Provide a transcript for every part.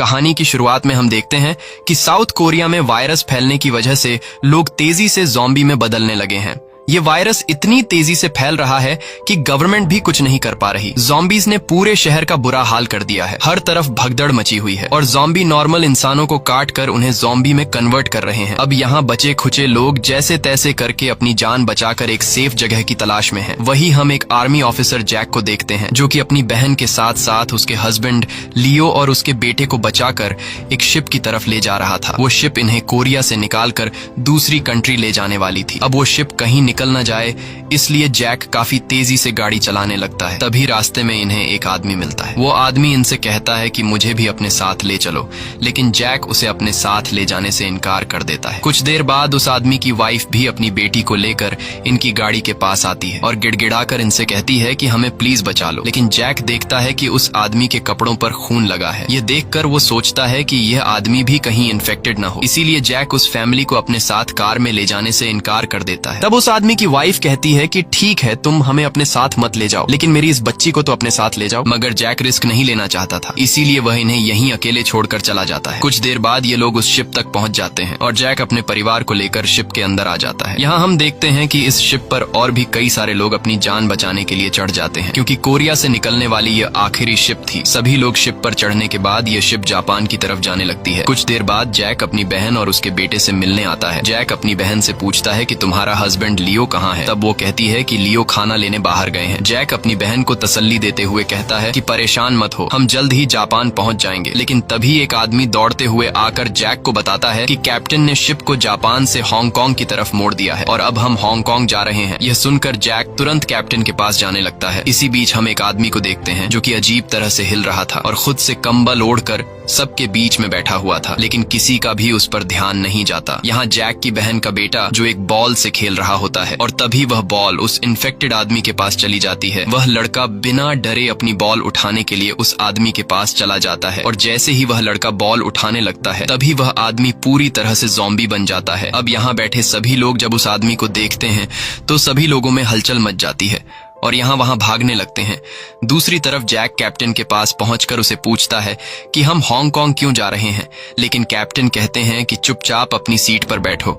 कहानी की शुरुआत में हम देखते हैं कि साउथ कोरिया में वायरस फैलने की वजह से लोग तेजी से ज़ॉम्बी में बदलने लगे हैं। ये वायरस इतनी तेजी से फैल रहा है कि गवर्नमेंट भी कुछ नहीं कर पा रही। ज़ॉम्बीज ने पूरे शहर का बुरा हाल कर दिया है। हर तरफ भगदड़ मची हुई है और ज़ॉम्बी नॉर्मल इंसानों को काट कर उन्हें ज़ॉम्बी में कन्वर्ट कर रहे हैं। अब यहाँ बचे खुचे लोग जैसे तैसे करके अपनी जान बचाकर एक सेफ जगह की तलाश में हैं। वही हम एक आर्मी ऑफिसर जैक को देखते हैं जो कि अपनी बहन के साथ साथ उसके हस्बैंड लियो और उसके बेटे को बचाकर एक शिप की तरफ ले जा रहा था। वो शिप इन्हें कोरिया से निकालकर दूसरी कंट्री ले जाने वाली थी। अब वो शिप कहीं निकल न जाए इसलिए जैक काफी तेजी से गाड़ी चलाने लगता है। तभी रास्ते में इन्हें एक आदमी मिलता है। वो आदमी इनसे कहता है कि मुझे भी अपने साथ ले चलो, लेकिन जैक उसे अपने साथ ले जाने से इनकार कर देता है। कुछ देर बाद उस आदमी की वाइफ भी अपनी बेटी को लेकर इनकी गाड़ी के पास आती है और गिड़गिड़ाकर इनसे कहती है कि हमें प्लीज बचा लो। लेकिन जैक देखता है कि उस आदमी के कपड़ों पर खून लगा है। ये देखकर वो सोचता है कि यह आदमी भी कहीं इन्फेक्टेड न हो, इसीलिए जैक उस फैमिली को अपने साथ कार में ले जाने से इनकार कर देता है। तब उस आदमी की वाइफ कहती है कि ठीक है, तुम हमें अपने साथ मत ले जाओ, लेकिन मेरी इस बच्ची को तो अपने साथ ले जाओ। मगर जैक रिस्क नहीं लेना चाहता था, इसीलिए वह इन्हें यहीं अकेले छोड़कर चला जाता है। कुछ देर बाद ये लोग उस शिप तक पहुंच जाते हैं और जैक अपने परिवार को लेकर शिप के अंदर आ जाता है। यहाँ हम देखते हैं कि इस शिप पर और भी कई सारे लोग अपनी जान बचाने के लिए चढ़ जाते हैं, क्योंकि कोरिया से निकलने वाली ये आखिरी शिप थी। सभी लोग शिप पर चढ़ने के बाद ये शिप जापान की तरफ जाने लगती है। कुछ देर बाद जैक अपनी बहन और उसके बेटे से मिलने आता है। जैक अपनी बहन से पूछता है कि तुम्हारा हस्बैंड लियो कहाँ है। तब वो कहती है कि लियो खाना लेने बाहर गए हैं। जैक अपनी बहन को तसल्ली देते हुए कहता है कि परेशान मत हो, हम जल्द ही जापान पहुंच जाएंगे। लेकिन तभी एक आदमी दौड़ते हुए आकर जैक को बताता है कि कैप्टन ने शिप को जापान से हांगकांग की तरफ मोड़ दिया है और अब हम हांगकांग जा रहे हैं। यह सुनकर जैक तुरंत कैप्टन के पास जाने लगता है। इसी बीच हम एक आदमी को देखते हैं जो कि अजीब तरह से हिल रहा था और खुद से कंबल ओढ़कर सबके बीच में बैठा हुआ था, लेकिन किसी का भी उस पर ध्यान नहीं जाता। यहाँ जैक की बहन का बेटा जो एक बॉल से खेल रहा होता है और तभी वह बॉल उस इन्फेक्टेड आदमी के पास चली जाती है। वह लड़का बिना डरे अपनी बॉल उठाने के लिए उस आदमी के पास चला जाता है और जैसे ही वह लड़का बॉल उठाने लगता है तभी वह आदमी पूरी तरह से ज़ॉम्बी बन जाता है। अब यहाँ बैठे सभी लोग जब उस आदमी को देखते हैं तो सभी लोगों में हलचल मच जाती है और यहाँ वहाँ भागने लगते हैं। दूसरी तरफ जैक कैप्टन के पास पहुंचकर उसे पूछता है कि हम हांगकांग क्यों जा रहे हैं, लेकिन कैप्टन कहते हैं कि चुपचाप अपनी सीट पर बैठो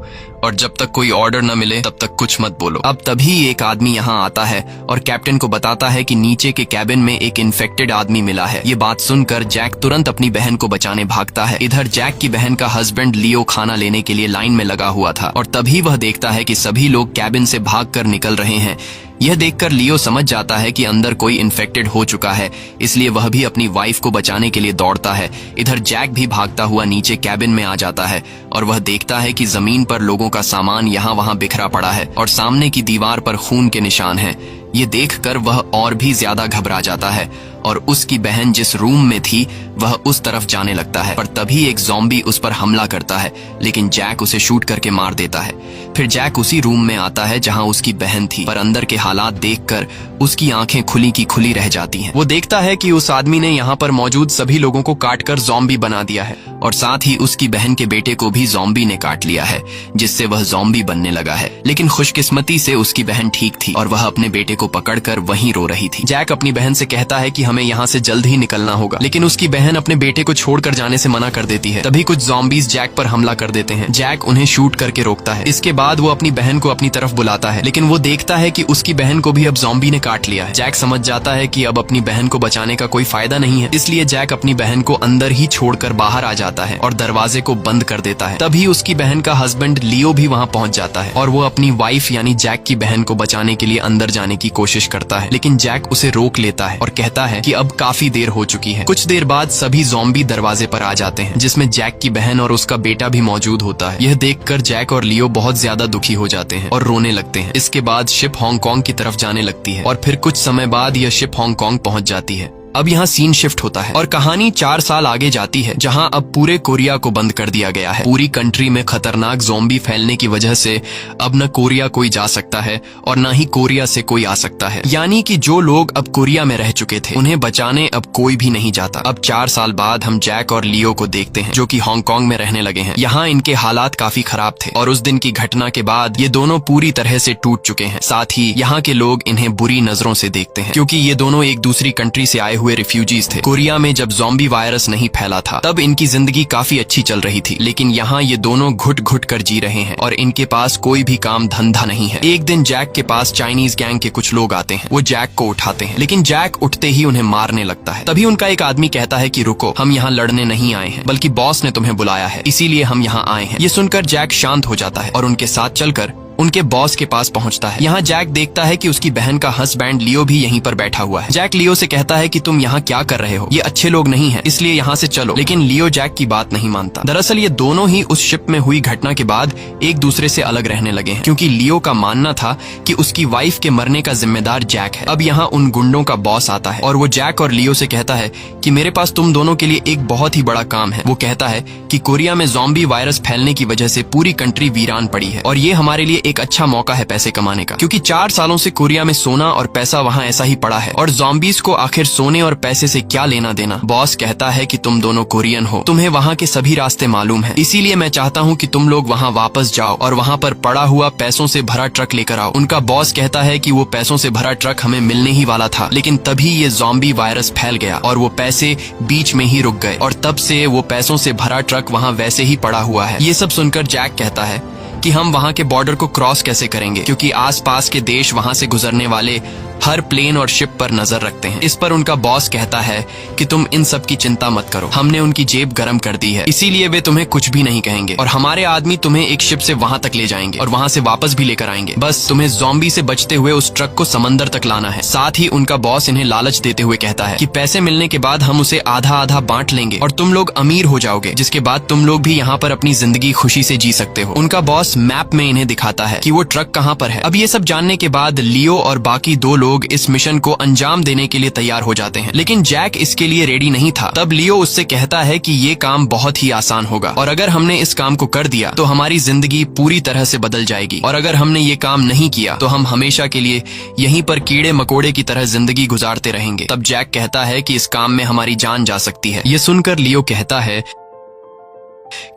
और जब तक कोई ऑर्डर न मिले तब तक कुछ मत बोलो। अब तभी एक आदमी यहाँ आता है और कैप्टन को बताता है कि नीचे के कैबिन में एक इन्फेक्टेड आदमी मिला है। ये बात सुनकर जैक तुरंत अपनी बहन को बचाने भागता है। इधर जैक की बहन का हस्बैंड लियो खाना लेने के लिए लाइन में लगा हुआ था और तभी वह देखता है कि सभी लोग कैबिन से भागकर निकल रहे हैं। यह देखकर लियो समझ जाता है कि अंदर कोई इन्फेक्टेड हो चुका है, इसलिए वह भी अपनी वाइफ को बचाने के लिए दौड़ता है। इधर जैक भी भागता हुआ नीचे कैबिन में आ जाता है और वह देखता है कि जमीन पर लोगों का सामान यहाँ वहाँ बिखरा पड़ा है और सामने की दीवार पर खून के निशान हैं। ये देखकर वह और भी ज्यादा घबरा जाता है और उसकी बहन जिस रूम में थी वह उस तरफ जाने लगता है, पर तभी एक ज़ॉम्बी उस पर हमला करता है, लेकिन जैक उसे शूट करके मार देता है। फिर जैक उसी रूम में आता है जहां उसकी बहन थी, पर अंदर के हालात देखकर उसकी आंखें खुली की खुली रह जाती हैं। वो देखता है कि उस आदमी ने यहाँ पर मौजूद सभी लोगों को काटकर ज़ॉम्बी बना दिया है और साथ ही उसकी बहन के बेटे को भी ज़ॉम्बी ने काट लिया है, जिससे वह ज़ॉम्बी बनने लगा है। लेकिन खुशकिस्मती से उसकी बहन ठीक थी और वह अपने बेटे को पकड़कर वहीं रो रही थी। जैक अपनी बहन से कहता है कि हमें यहाँ से जल्द ही निकलना होगा, लेकिन उसकी बहन अपने बेटे को छोड़कर जाने से मना कर देती है। तभी कुछ ज़ॉम्बीज जैक पर हमला कर देते हैं। जैक उन्हें शूट करके रोकता है। इसके बाद वो अपनी बहन को अपनी तरफ बुलाता है, लेकिन वो देखता है कि उसकी बहन को भी अब ज़ॉम्बी ने काट लिया है। जैक समझ जाता है कि अब अपनी बहन को बचाने का कोई फायदा नहीं है, इसलिए जैक अपनी बहन को अंदर ही छोड़कर बाहर आ जाता है और दरवाजे को बंद कर देता है। तभी उसकी बहन का हस्बैंड लियो भी वहाँ पहुँच जाता है और वो अपनी वाइफ यानी जैक की बहन को बचाने के लिए अंदर जाने की कोशिश करता है, लेकिन जैक उसे रोक लेता है और कहता है कि अब काफी देर हो चुकी है। कुछ देर बाद सभी ज़ॉम्बी दरवाजे पर आ जाते हैं, जिसमें जैक की बहन और उसका बेटा भी मौजूद होता है। यह देखकर जैक और लियो बहुत ज्यादा दुखी हो जाते हैं और रोने लगते हैं। इसके बाद शिप हांगकांग की तरफ जाने लगती है और फिर कुछ समय बाद यह शिप हांगकांग पहुंच जाती है। अब यहाँ सीन शिफ्ट होता है और कहानी 4 साल आगे जाती है, जहाँ अब पूरे कोरिया को बंद कर दिया गया है। पूरी कंट्री में खतरनाक ज़ॉम्बी फैलने की वजह से अब न कोरिया कोई जा सकता है और न ही कोरिया से कोई आ सकता है। यानी कि जो लोग अब कोरिया में रह चुके थे उन्हें बचाने अब कोई भी नहीं जाता। अब 4 साल बाद हम जैक और लियो को देखते हैं, जो कि हांगकांग में रहने लगे हैं। यहाँ इनके हालात काफी खराब थे और उस दिन की घटना के बाद ये दोनों पूरी तरह से टूट चुके हैं। साथ ही यहाँ के लोग इन्हें बुरी नजरों से देखते हैं, क्योंकि ये दोनों एक दूसरी कंट्री से आए हुए रिफ्यूजीज थे। कोरिया में जब ज़ॉम्बी वायरस नहीं फैला था तब इनकी जिंदगी काफी अच्छी चल रही थी, लेकिन यहाँ ये दोनों घुट घुट कर जी रहे हैं और इनके पास कोई भी काम धंधा नहीं है। एक दिन जैक के पास चाइनीज गैंग के कुछ लोग आते हैं। वो जैक को उठाते हैं, लेकिन जैक उठते ही उन्हें मारने लगता है। तभी उनका एक आदमी कहता है कि रुको, हम यहाँ लड़ने नहीं आए हैं, बल्कि बॉस ने तुम्हें बुलाया है, इसीलिए हम यहाँ आए हैं। ये सुनकर जैक शांत हो जाता है और उनके साथ चलकर उनके बॉस के पास पहुंचता है। यहाँ जैक देखता है कि उसकी बहन का हस्बैंड लियो भी यहीं पर बैठा हुआ है। जैक लियो से कहता है कि तुम यहाँ क्या कर रहे हो, ये अच्छे लोग नहीं है, इसलिए यहाँ से चलो। लेकिन लियो जैक की बात नहीं मानता। दरअसल ये दोनों ही उस शिप में हुई घटना के बाद एक दूसरे से अलग रहने लगे हैं, क्योंकि लियो का मानना था कि उसकी वाइफ के मरने का जिम्मेदार जैक है। अब यहाँ उन गुंडों का बॉस आता है और वो जैक और लियो से कहता है कि मेरे पास तुम दोनों के लिए एक बहुत ही बड़ा काम है। वो कहता है कि कोरिया में ज़ॉम्बी वायरस फैलने की वजह से पूरी कंट्री वीरान पड़ी है और ये हमारे लिए एक अच्छा मौका है पैसे कमाने का, क्योंकि 4 सालों से कोरिया में सोना और पैसा वहाँ ऐसा ही पड़ा है और ज़ॉम्बीज को आखिर सोने और पैसे से क्या लेना देना। बॉस कहता है कि तुम दोनों कोरियन हो, तुम्हें वहाँ के सभी रास्ते मालूम है, इसीलिए मैं चाहता हूँ कि तुम लोग वहाँ वापस जाओ और वहाँ पर पड़ा हुआ पैसों से भरा ट्रक लेकर आओ। उनका बॉस कहता है कि वो पैसों से भरा ट्रक हमें मिलने ही वाला था, लेकिन तभी ये ज़ॉम्बी वायरस फैल गया और वो पैसे बीच में ही रुक गए और तब से वो पैसों से भरा ट्रक वहाँ वैसे ही पड़ा हुआ है। ये सब सुनकर जैक कहता है कि हम वहाँ के बॉर्डर को क्रॉस कैसे करेंगे, क्योंकि आसपास के देश वहाँ से गुजरने वाले हर प्लेन और शिप पर नजर रखते हैं। इस पर उनका बॉस कहता है कि तुम इन सब की चिंता मत करो, हमने उनकी जेब गर्म कर दी है, इसीलिए वे तुम्हें कुछ भी नहीं कहेंगे और हमारे आदमी तुम्हें एक शिप से वहाँ तक ले जाएंगे और वहाँ से वापस भी लेकर आएंगे। बस तुम्हें ज़ॉम्बी से बचते हुए उस ट्रक को समंदर तक लाना है। साथ ही उनका बॉस इन्हें लालच देते हुए कहता है कि पैसे मिलने के बाद हम उसे आधा आधा बांट लेंगे और तुम लोग अमीर हो जाओगे, जिसके बाद तुम लोग भी यहाँ पर अपनी जिंदगी खुशी से जी सकते हो। उनका बॉस मैप में इन्हें दिखाता है कि वो ट्रक कहाँ पर है। अब ये सब जानने के बाद लियो और बाकी 2 लोग इस मिशन को अंजाम देने के लिए तैयार हो जाते हैं, लेकिन जैक इसके लिए रेडी नहीं था। तब लियो उससे कहता है कि ये काम बहुत ही आसान होगा और अगर हमने इस काम को कर दिया तो हमारी जिंदगी पूरी तरह से बदल जाएगी और अगर हमने ये काम नहीं किया तो हम हमेशा के लिए यहीं पर कीड़े मकोड़े की तरह जिंदगी गुजारते रहेंगे। तब जैक कहता है कि इस काम में हमारी जान जा सकती है। ये सुनकर लियो कहता है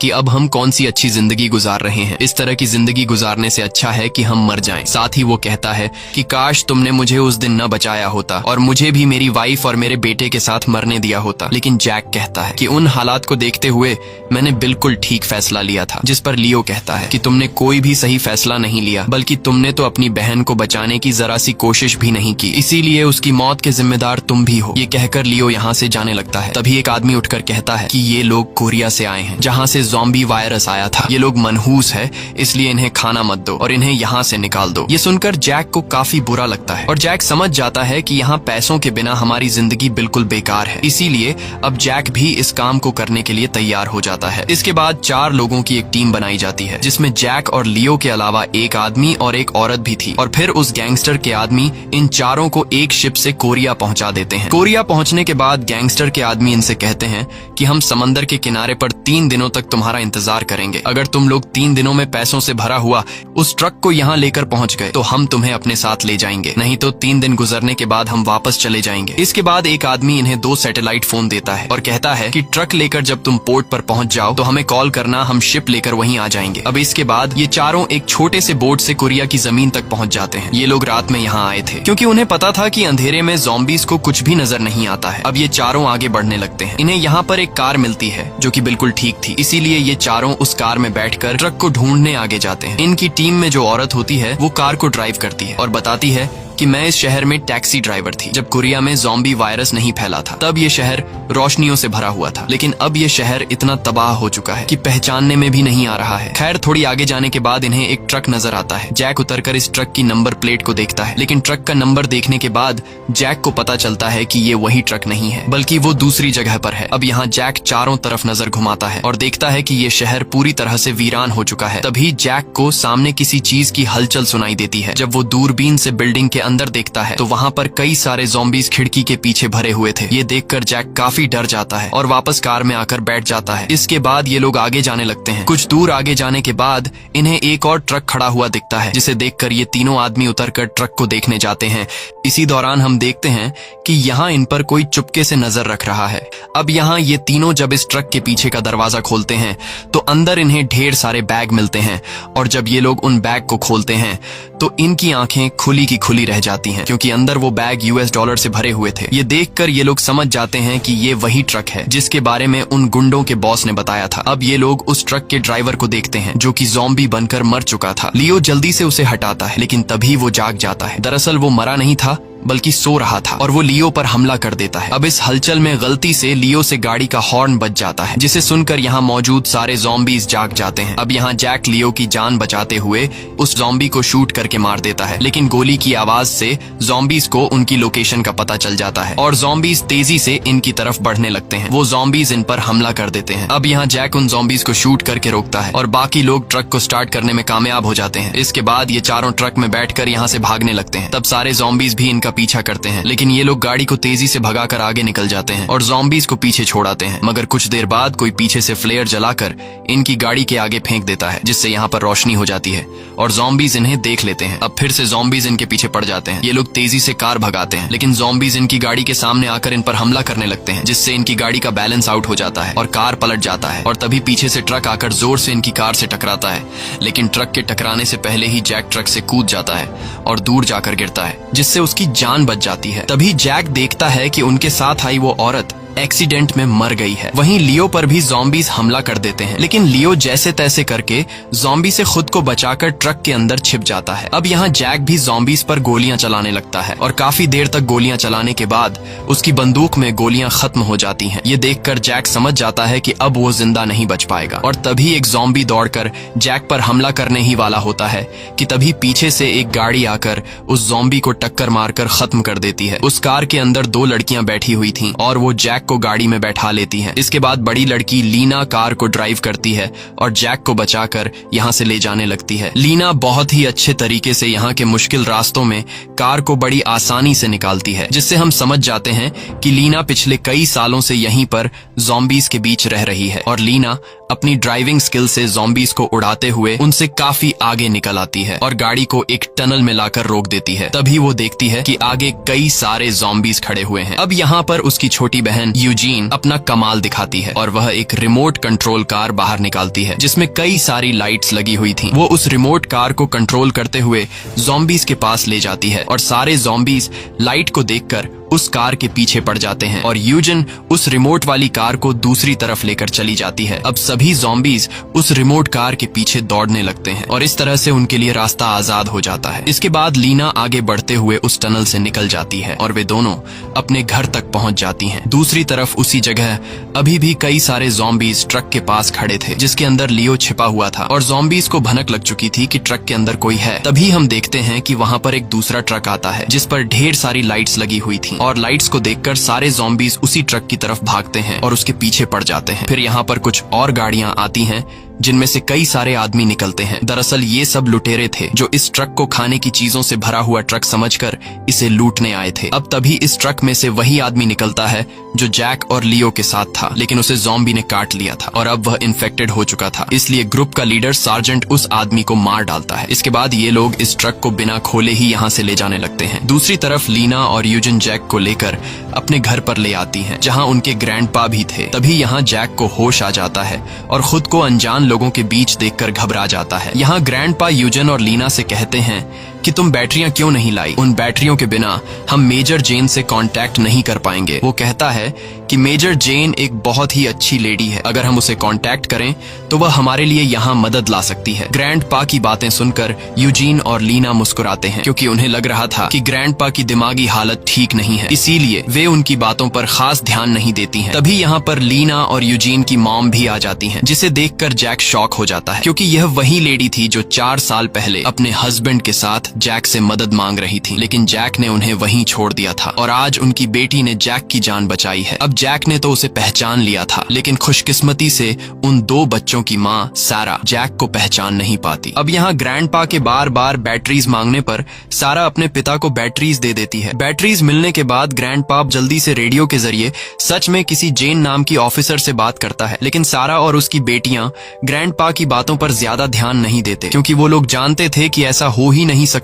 कि अब हम कौन सी अच्छी जिंदगी गुजार रहे हैं, इस तरह की जिंदगी गुजारने से अच्छा है कि हम मर जाएं। साथ ही वो कहता है कि काश तुमने मुझे उस दिन न बचाया होता और मुझे भी मेरी वाइफ और मेरे बेटे के साथ मरने दिया होता। लेकिन जैक कहता है कि उन हालात को देखते हुए मैंने बिल्कुल ठीक फैसला लिया था। जिस पर लियो कहता है कि तुमने कोई भी सही फैसला नहीं लिया, बल्कि तुमने तो अपनी बहन को बचाने की जरा सी कोशिश भी नहीं की, इसीलिए उसकी मौत के जिम्मेदार तुम भी हो। ये कहकर लियो यहाँ से जाने लगता है। तभी एक आदमी उठकर कहता है कि ये लोग कोरिया से आए हैं, जहाँ से ज़ॉम्बी वायरस आया था। ये लोग मनहूस है, इसलिए इन्हें खाना मत दो और इन्हें यहाँ से निकाल दो। ये सुनकर जैक को काफी बुरा लगता है और जैक समझ जाता है कि यहाँ पैसों के बिना हमारी जिंदगी बिल्कुल बेकार है, इसीलिए अब जैक भी इस काम को करने के लिए तैयार हो जाता है। इसके बाद 4 लोगों की एक टीम बनाई जाती है, जिसमें जैक और लियो के अलावा एक आदमी और एक औरत भी थी और फिर उस गैंगस्टर के आदमी इन चारों को एक शिप से कोरिया पहुंचा देते हैं। कोरिया पहुंचने के बाद गैंगस्टर के आदमी इनसे कहते हैं कि हम समंदर के किनारे पर 3 दिनों तक तुम्हारा इंतजार करेंगे। अगर तुम लोग 3 दिनों में पैसों से भरा हुआ उस ट्रक को यहाँ लेकर पहुँच गए तो हम तुम्हें अपने साथ ले जाएंगे, नहीं तो 3 दिन गुजरने के बाद हम वापस चले जाएंगे। इसके बाद एक आदमी इन्हें 2 सैटेलाइट फोन देता है और कहता है कि ट्रक लेकर जब तुम पोर्ट पर पहुँच जाओ तो हमें कॉल करना, हम शिप लेकर वहीं आ जाएंगे। अब इसके बाद ये चारों एक छोटे से बोट से कोरिया की जमीन तक पहुँच जाते हैं। ये लोग रात में यहाँ आए थे क्योंकि उन्हें पता था कि अंधेरे में ज़ॉम्बीज को कुछ भी नजर नहीं आता है। अब ये चारों आगे बढ़ने लगते हैं। इन्हें यहाँ पर एक कार मिलती है जो कि बिल्कुल ठीक थी, इसीलिए ये चारों उस कार में बैठकर ट्रक को ढूंढने आगे जाते हैं। इनकी टीम में जो औरत होती है वो कार को ड्राइव करती है और बताती है कि मैं इस शहर में टैक्सी ड्राइवर थी जब कोरिया में ज़ॉम्बी वायरस नहीं फैला था। तब ये शहर रोशनियों से भरा हुआ था, लेकिन अब ये शहर इतना तबाह हो चुका है कि पहचानने में भी नहीं आ रहा है। खैर, थोड़ी आगे जाने के बाद इन्हें एक ट्रक नजर आता है। जैक उतरकर इस ट्रक की नंबर प्लेट को देखता है, लेकिन ट्रक का नंबर देखने के बाद जैक को पता चलता है कि ये वही ट्रक नहीं है, बल्कि वो दूसरी जगह पर है। अब यहाँ जैक चारों तरफ नजर घुमाता है और देखता है कि ये शहर पूरी तरह से वीरान हो चुका है। तभी जैक को सामने किसी चीज की हलचल सुनाई देती है। जब वो दूरबीन से बिल्डिंग के अंदर देखता है तो वहाँ पर कई सारे ज़ॉम्बीज खिड़की के पीछे भरे हुए थे। ये देखकर जैक काफी डर जाता है और वापस कार में आकर बैठ जाता है। इसके बाद ये लोग आगे जाने लगते हैं। कुछ दूर आगे जाने के बाद इन्हें एक और ट्रक खड़ा हुआ दिखता है, जिसे देखकर ये तीनों आदमी उतरकर ट्रक को देखने जाते हैं। इसी दौरान हम देखते हैं कि यहाँ इन पर कोई चुपके से नजर रख रहा है। अब यहाँ ये तीनों जब इस ट्रक के पीछे का दरवाजा खोलते हैं तो अंदर इन्हें ढेर सारे बैग मिलते हैं और जब ये लोग उन बैग को खोलते हैं तो इनकी आंखें खुली की खुली रह जाती हैं, क्योंकि अंदर वो बैग यूएस डॉलर से भरे हुए थे। ये देखकर ये लोग समझ जाते हैं कि ये वही ट्रक है जिसके बारे में उन गुंडों के बॉस ने बताया था। अब ये लोग उस ट्रक के ड्राइवर को देखते हैं जो कि ज़ॉम्बी बनकर मर चुका था। लियो जल्दी से उसे हटाता है, लेकिन तभी वो जाग जाता है। दरअसल वो मरा नहीं था बल्कि सो रहा था और वो लियो पर हमला कर देता है। अब इस हलचल में गलती से लियो से गाड़ी का हॉर्न बज जाता है, जिसे सुनकर यहाँ मौजूद सारे ज़ॉम्बीज जाग जाते हैं। अब यहाँ जैक लियो की जान बचाते हुए उस ज़ॉम्बी को शूट करके मार देता है, लेकिन गोली की आवाज से ज़ॉम्बीज को उनकी लोकेशन का पता चल जाता है और ज़ॉम्बीज तेजी से इनकी तरफ बढ़ने लगते हैं। वो ज़ॉम्बीज इन पर हमला कर देते हैं। अब यहाँ जैक उन ज़ॉम्बीज को शूट करके रोकता है और बाकी लोग ट्रक को स्टार्ट करने में कामयाब हो जाते हैं। इसके बाद ये चारों ट्रक में बैठकर यहाँ से भागने लगते हैं। तब सारे ज़ॉम्बीज भी इनका पीछा करते हैं, लेकिन ये लोग गाड़ी को तेजी से भगाकर आगे निकल जाते हैं और ज़ॉम्बीज को पीछे छोड़ाते हैं। मगर कुछ देर बाद कोई पीछे से फ्लेयर जलाकर इनकी गाड़ी के आगे फेंक देता है, जिससे यहाँ पर रोशनी हो जाती है और ज़ॉम्बीज इन्हें देख लेते हैं। अब फिर से ज़ॉम्बीज इनके पीछे पड़ जाते हैं। ये लोग तेजी से कार भगाते हैं, लेकिन ज़ॉम्बीज इनकी गाड़ी के सामने आकर इन पर हमला करने लगते हैं, जिससे इनकी गाड़ी का बैलेंस आउट हो जाता है और कार पलट जाता है। और तभी पीछे से ट्रक आकर जोर से इनकी कार से टकराता है, लेकिन ट्रक के टकराने से पहले ही जैक ट्रक से कूद जाता है और दूर जाकर गिरता है, जिससे उसकी जान बच जाती है। तभी जैक देखता है कि उनके साथ आई वो औरत एक्सीडेंट में मर गई है। वहीं लियो पर भी ज़ॉम्बीज हमला कर देते हैं, लेकिन लियो जैसे तैसे करके ज़ॉम्बी से खुद को बचाकर ट्रक के अंदर छिप जाता है। अब यहाँ जैक भी ज़ॉम्बीज पर गोलियां चलाने लगता है और काफी देर तक गोलियां चलाने के बाद उसकी बंदूक में गोलियां खत्म हो जाती हैं। ये देखकर जैक समझ जाता है कि अब वो जिंदा नहीं बच पाएगा और तभी एक ज़ॉम्बी दौड़कर जैक पर हमला करने ही वाला होता है कि तभी पीछे से एक गाड़ी आकर उस ज़ॉम्बी को टक्कर मारकर खत्म कर देती है। उस कार के अंदर 2 लड़कियां बैठी हुई थीं और वो जैक को गाड़ी में बैठा लेती हैं। इसके बाद बड़ी लड़की लीना कार को ड्राइव करती है और जैक को बचाकर यहाँ से ले जाने लगती है। लीना बहुत ही अच्छे तरीके से यहाँ के मुश्किल रास्तों में कार को बड़ी आसानी से निकालती है, जिससे हम समझ जाते हैं कि लीना पिछले कई सालों से यहीं पर ज़ॉम्बीज के बीच रह रही है और लीना अपनी ड्राइविंग स्किल से ज़ॉम्बीज को उड़ाते हुए उनसे काफी आगे निकल आती है और गाड़ी को एक टनल में लाकर रोक देती है। तभी वो देखती है कि आगे कई सारे ज़ॉम्बीज खड़े हुए हैं। अब यहाँ पर उसकी छोटी बहन यूजीन अपना कमाल दिखाती है और वह एक रिमोट कंट्रोल कार बाहर निकालती है, जिसमें कई सारी लाइट्स लगी हुई थीं। वो उस रिमोट कार को कंट्रोल करते हुए ज़ॉम्बीज के पास ले जाती है और सारे ज़ॉम्बीज लाइट को देखकर उस कार के पीछे पड़ जाते हैं और यूजिन उस रिमोट वाली कार को दूसरी तरफ लेकर चली जाती है। अब सभी ज़ॉम्बीज उस रिमोट कार के पीछे दौड़ने लगते हैं और इस तरह से उनके लिए रास्ता आजाद हो जाता है। इसके बाद लीना आगे बढ़ते हुए उस टनल से निकल जाती है और वे दोनों अपने घर तक पहुंच जाती हैं। दूसरी तरफ उसी जगह अभी भी कई सारे ज़ॉम्बीज ट्रक के पास खड़े थे, जिसके अंदर लियो छिपा हुआ था और ज़ॉम्बीज को भनक लग चुकी थी कि ट्रक के अंदर कोई है। तभी हम देखते हैं कि वहाँ पर एक दूसरा ट्रक आता है, जिस पर ढेर सारी लाइट्स लगी हुई थी और लाइट्स को देखकर सारे ज़ॉम्बीज उसी ट्रक की तरफ भागते हैं और उसके पीछे पड़ जाते हैं। फिर यहाँ पर कुछ और गाड़ियां आती हैं, जिनमें से कई सारे आदमी निकलते हैं। दरअसल ये सब लुटेरे थे जो इस ट्रक को खाने की चीजों से भरा हुआ ट्रक समझकर इसे लूटने आए थे। अब तभी इस ट्रक में से वही आदमी निकलता है जो जैक और लियो के साथ था, लेकिन उसे ज़ॉम्बी ने काट लिया था और अब वह इन्फेक्टेड हो चुका था। इसलिए ग्रुप का लीडर सार्जेंट उस आदमी को मार डालता है। इसके बाद ये लोग इस ट्रक को बिना खोले ही यहाँ से ले जाने लगते हैं। दूसरी तरफ लीना और यूजिन जैक को लेकर अपने घर पर ले आती हैं, जहाँ उनके ग्रैंडपा भी थे। तभी यहाँ जैक को होश आ जाता है और खुद को अनजान लोगों के बीच देखकर घबरा जाता है। यहाँ ग्रैंडपा यूजिन और लीना से कहते हैं कि तुम बैटरियां क्यों नहीं लाई? उन बैटरियों के बिना हम मेजर जेन से कांटेक्ट नहीं कर पाएंगे। वो कहता है कि मेजर जेन एक बहुत ही अच्छी लेडी है, अगर हम उसे कांटेक्ट करें तो वह हमारे लिए यहाँ मदद ला सकती है। ग्रैंडपा की बातें सुनकर यूजीन और लीना मुस्कुराते हैं, क्योंकि उन्हें लग रहा था कि ग्रैंडपा की दिमागी हालत ठीक नहीं है, इसीलिए वे उनकी बातों पर खास ध्यान नहीं देती हैं। तभी यहाँ पर लीना और यूजीन की मॉम भी आ जाती हैं, जिसे देखकर जैक शॉक हो जाता है, क्योंकि यह वही लेडी थी जो 4 साल पहले अपने हस्बैंड के साथ जैक से मदद मांग रही थी, लेकिन जैक ने उन्हें वहीं छोड़ दिया था और आज उनकी बेटी ने जैक की जान बचाई है। अब जैक ने तो उसे पहचान लिया था, लेकिन खुशकिस्मती से उन 2 बच्चों की माँ सारा जैक को पहचान नहीं पाती। अब यहाँ ग्रैंडपा के बार बार बैटरीज मांगने पर सारा अपने पिता को बैटरीज दे देती है। बैटरीज मिलने के बाद ग्रैंडपा जल्दी से रेडियो के जरिए सच में किसी जेन नाम की ऑफिसर से बात करता है, लेकिन सारा और उसकी बेटियां ग्रैंडपा की बातों पर ज्यादा ध्यान नहीं देते, क्योंकि वो लोग जानते थे कि ऐसा हो ही नहीं सकता